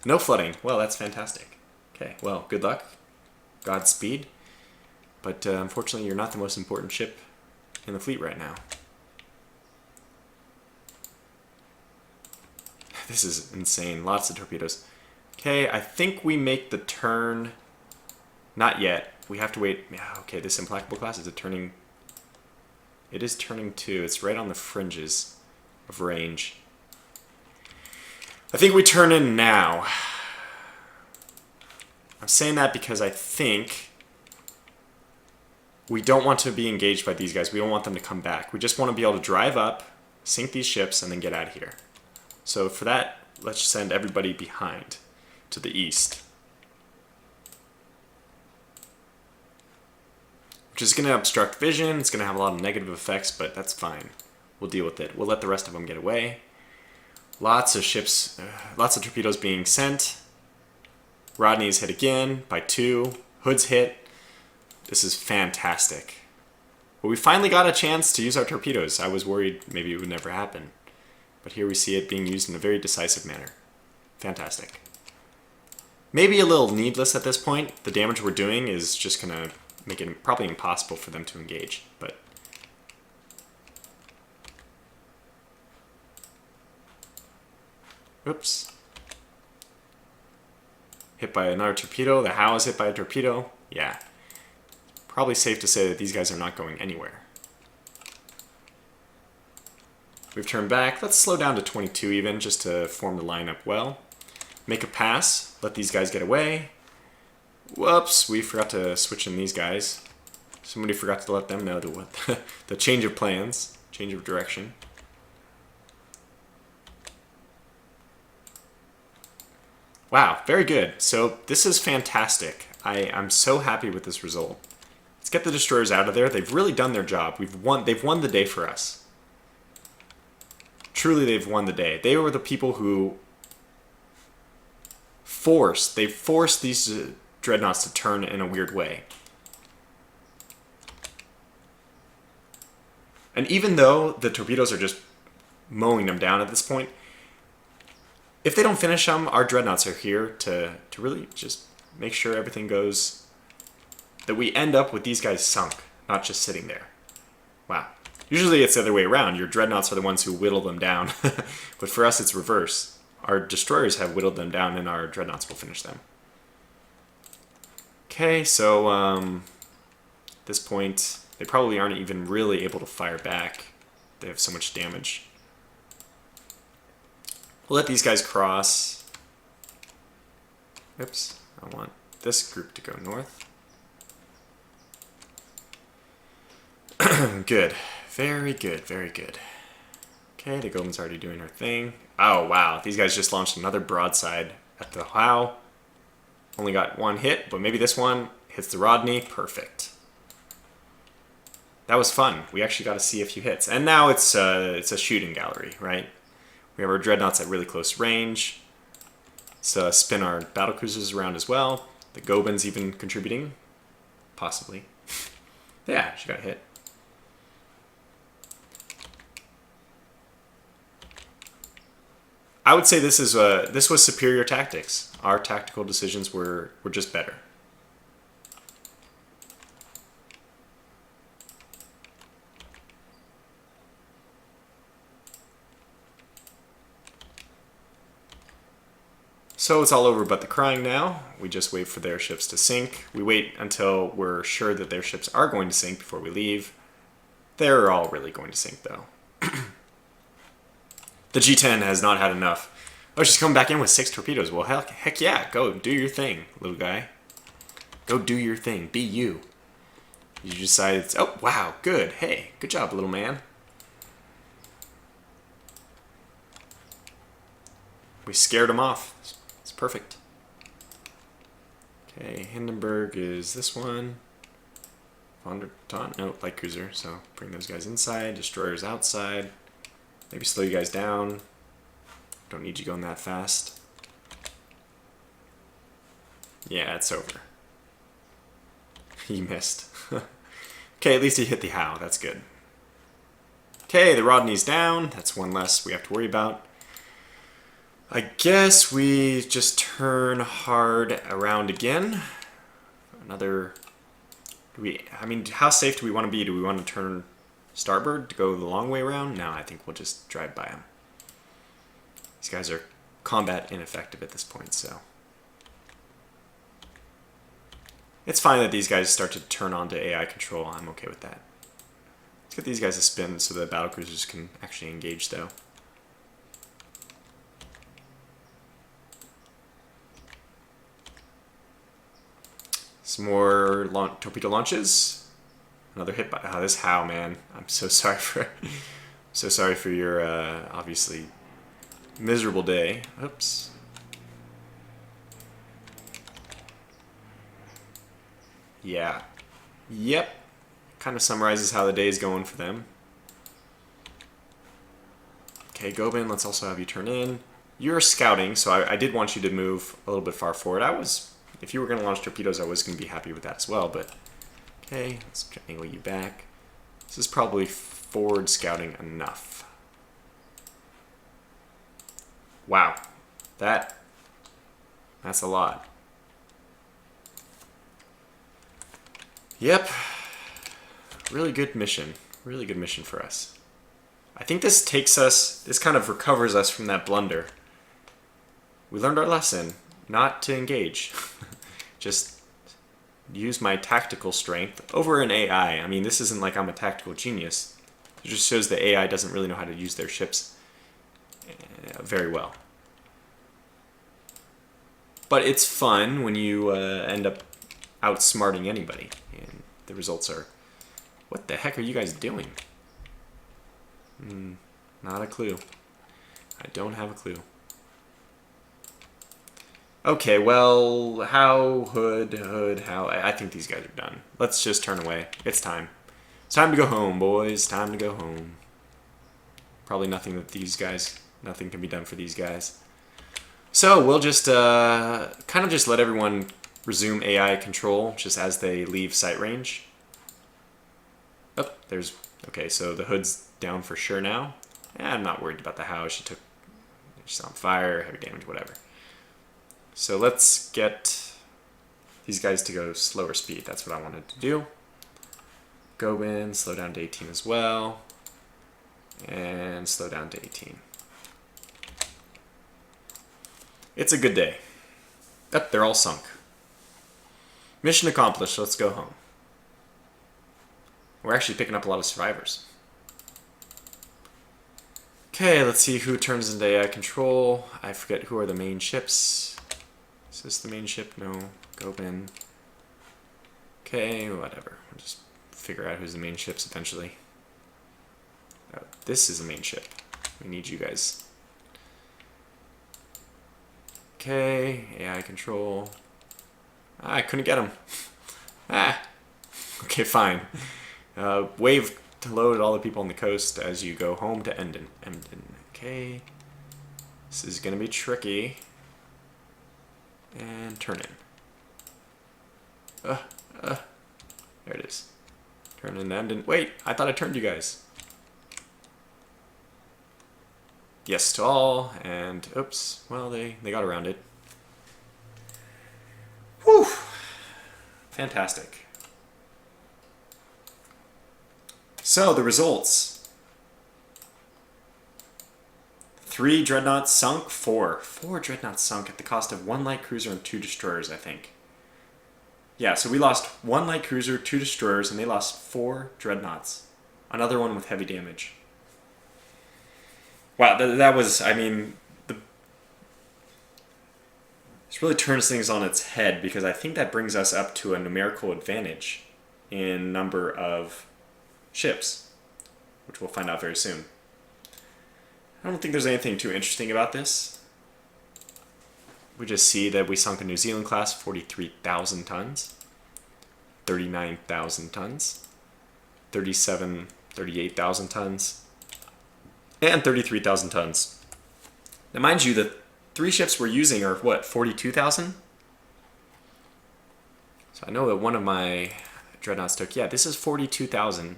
No flooding. Well, that's fantastic. Okay, well, good luck. Godspeed. But unfortunately, you're not the most important ship in the fleet right now. This is insane. Lots of torpedoes. Okay, I think we make the turn. Not yet. We have to wait. Yeah, okay, this implacable class, is it turning? It is turning 2. It's right on the fringes of range. I think we turn in now. I'm saying that because I think we don't want to be engaged by these guys. We don't want them to come back. We just want to be able to drive up, sink these ships, and then get out of here. So for that, let's send everybody behind to the east. Which is going to obstruct vision. It's going to have a lot of negative effects, but that's fine. We'll deal with it. We'll let the rest of them get away. Lots of ships, lots of torpedoes being sent. Rodney's hit again by 2. Hood's hit. This is fantastic. Well, we finally got a chance to use our torpedoes. I was worried maybe it would never happen. But here we see it being used in a very decisive manner. Fantastic. Maybe a little needless at this point. The damage we're doing is just going to make it probably impossible for them to engage. But oops. Hit by another torpedo. The Howe is hit by a torpedo. Yeah. Probably safe to say that these guys are not going anywhere. We've turned back. Let's slow down to 22 even, just to form the lineup well. Make a pass. Let these guys get away. Whoops, we forgot to switch in these guys. Somebody forgot to let them know the change of plans, change of direction. Wow, very good. So this is fantastic. I'm so happy with this result. Let's get the destroyers out of there. They've really done their job. They've won the day for us. Truly, they've won the day. They were the people who forced these dreadnoughts to turn in a weird way. And even though the torpedoes are just mowing them down at this point, if they don't finish them, our dreadnoughts are here to really just make sure everything goes, that we end up with these guys sunk, not just sitting there. Wow. Usually it's the other way around. Your dreadnoughts are the ones who whittle them down. But for us, it's reverse. Our destroyers have whittled them down, and our dreadnoughts will finish them. Okay, so at this point, they probably aren't even really able to fire back. They have so much damage. We'll let these guys cross. Oops, I want this group to go north. Good. Very good, very good. Okay, the Goben's already doing her thing. Oh, wow. These guys just launched another broadside at the Howe. Only got one hit, but maybe this one hits the Rodney. Perfect. That was fun. We actually got to see a few hits. And now it's a shooting gallery, right? We have our dreadnoughts at really close range. Let's spin our battlecruisers around as well. The Goben's even contributing. Possibly. Yeah, she got hit. I would say this was superior tactics. Our tactical decisions were just better. So it's all over but the crying now. We just wait for their ships to sink. We wait until we're sure that their ships are going to sink before we leave. They're all really going to sink though. The G10 has not had enough. Oh, she's coming back in with 6 torpedoes. Well, heck yeah. Go do your thing, little guy. Go do your thing. Be you. You decided... Oh, wow. Good. Hey, good job, little man. We scared him off. It's perfect. Okay, Hindenburg is this one. Von der Taunt, no, light cruiser. So bring those guys inside. Destroyers outside. Maybe slow you guys down. Don't need you going that fast. Yeah, it's over. You missed. Okay, at least he hit the Howe. That's good. Okay, the Rodney's down. That's one less we have to worry about. I guess we just turn hard around again. Another... I mean, how safe do we want to be? Do we want to turn starboard to go the long way around? No, I think we'll just drive by them. These guys are combat ineffective at this point, so... It's fine that these guys start to turn on to AI control. I'm okay with that. Let's get these guys to spin so the battlecruisers can actually engage, though. Some more torpedo launches. Another hit by this Howe, man. I'm so sorry for your obviously miserable day. Oops. Yeah. Yep. Kind of summarizes how the day is going for them. Okay, Goben, let's also have you turn in. You're scouting, so I did want you to move a little bit far forward. If you were going to launch torpedoes, I was going to be happy with that as well, but... Okay, let's angle you back. This is probably forward scouting enough. Wow. That's a lot. Yep. Really good mission. Really good mission for us. I think this kind of recovers us from that blunder. We learned our lesson. Not to engage. Just use my tactical strength over an AI. I mean, this isn't like I'm a tactical genius. It just shows the AI doesn't really know how to use their ships very well. But it's fun when you end up outsmarting anybody. And the results are... What the heck are you guys doing? Not a clue. I don't have a clue. Okay, well, how... I think these guys are done. Let's just turn away. It's time. It's time to go home, boys. Time to go home. Probably nothing can be done for these guys. So we'll just kind of just let everyone resume AI control just as they leave sight range. Oh, okay, so the hood's down for sure now. I'm not worried about the Howe. She's on fire, heavy damage, whatever. So let's get these guys to go slower speed. That's what I wanted to do. Go in, slow down to 18 as well. And slow down to 18. It's a good day. Yep, they're all sunk. Mission accomplished. Let's go home. We're actually picking up a lot of survivors. Okay, let's see who turns into AI control. I forget who are the main ships. Is this the main ship? No. Go in. Okay, whatever. We'll just figure out who's the main ships eventually. Oh, this is the main ship. We need you guys. Okay, AI control. Ah, I couldn't get him. Okay, fine. Wave to load all the people on the coast as you go home to Emden. Okay. This is gonna be tricky. And turn in. There it is. Turn in Emden. Wait, I thought I turned you guys. Yes to all, and oops, well, they got around it. Whew! Fantastic. So, the results. 3 dreadnoughts sunk, 4. 4 dreadnoughts sunk at the cost of 1 light cruiser and 2 destroyers, I think. Yeah, so we lost 1 light cruiser, 2 destroyers, and they lost 4 dreadnoughts. Another one with heavy damage. Wow, that was, I mean, this really turns things on its head, because I think that brings us up to a numerical advantage in number of ships, which we'll find out very soon. I don't think there's anything too interesting about this. We just see that we sunk a New Zealand class, 43,000 tons, 39,000 tons, 38,000 tons, and 33,000 tons. Now mind you, the 3 ships we're using are what, 42,000? So I know that one of my dreadnoughts took, yeah, this is 42,000.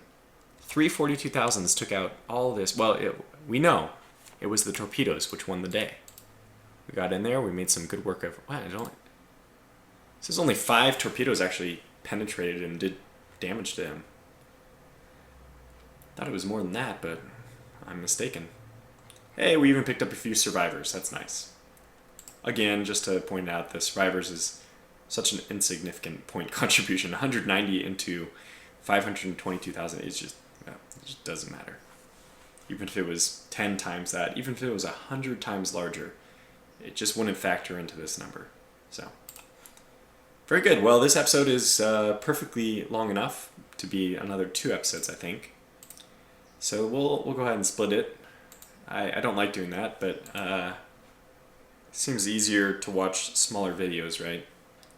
3 42,000s took out all this. Well, we know it was the torpedoes which won the day. We got in there, we made some good work of, wow, this is only 5 torpedoes actually penetrated and did damage to him. Thought it was more than that, but I'm mistaken. Hey, we even picked up a few survivors. That's nice. Again, just to point out, the survivors is such an insignificant point contribution. 190 into 522,000 is just, it just doesn't matter. Even if it was 10 times that, even if it was 100 times larger, it just wouldn't factor into this number. So, very good. Well, this episode is perfectly long enough to be another 2 episodes, I think. So we'll go ahead and split it. I don't like doing that, but it seems easier to watch smaller videos, right?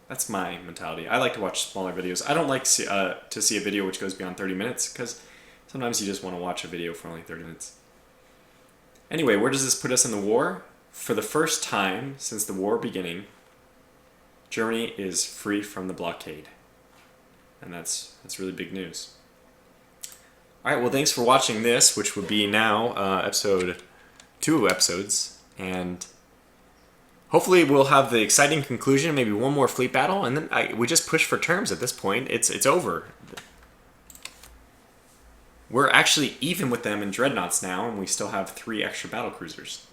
That's my mentality. I like to watch smaller videos. I don't like to see a video which goes beyond 30 minutes, because sometimes you just want to watch a video for only 30 minutes. Anyway, where does this put us in the war? For the first time since the war beginning, Germany is free from the blockade. And that's really big news. Alright, well, thanks for watching this, which would be now episode 2 episodes, and hopefully we'll have the exciting conclusion, maybe one more fleet battle, and then we just push for terms at this point. It's over. We're actually even with them in dreadnoughts now, and we still have 3 extra battle cruisers.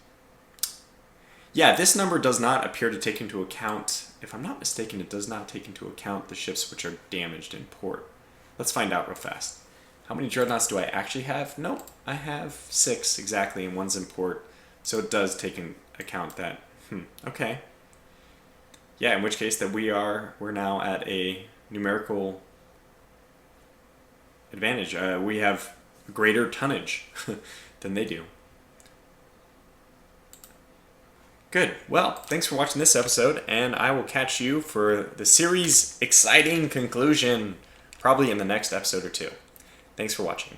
Yeah, this number does not appear to take into account, if I'm not mistaken, it does not take into account the ships which are damaged in port. Let's find out real fast. How many dreadnoughts do I actually have? Nope, I have 6 exactly, and 1's in port, so it does take into account that. Okay. Yeah, in which case that we're now at a numerical advantage. We have greater tonnage than they do. Good. Well, thanks for watching this episode, and I will catch you for the series' exciting conclusion, probably in the next episode or 2. Thanks for watching.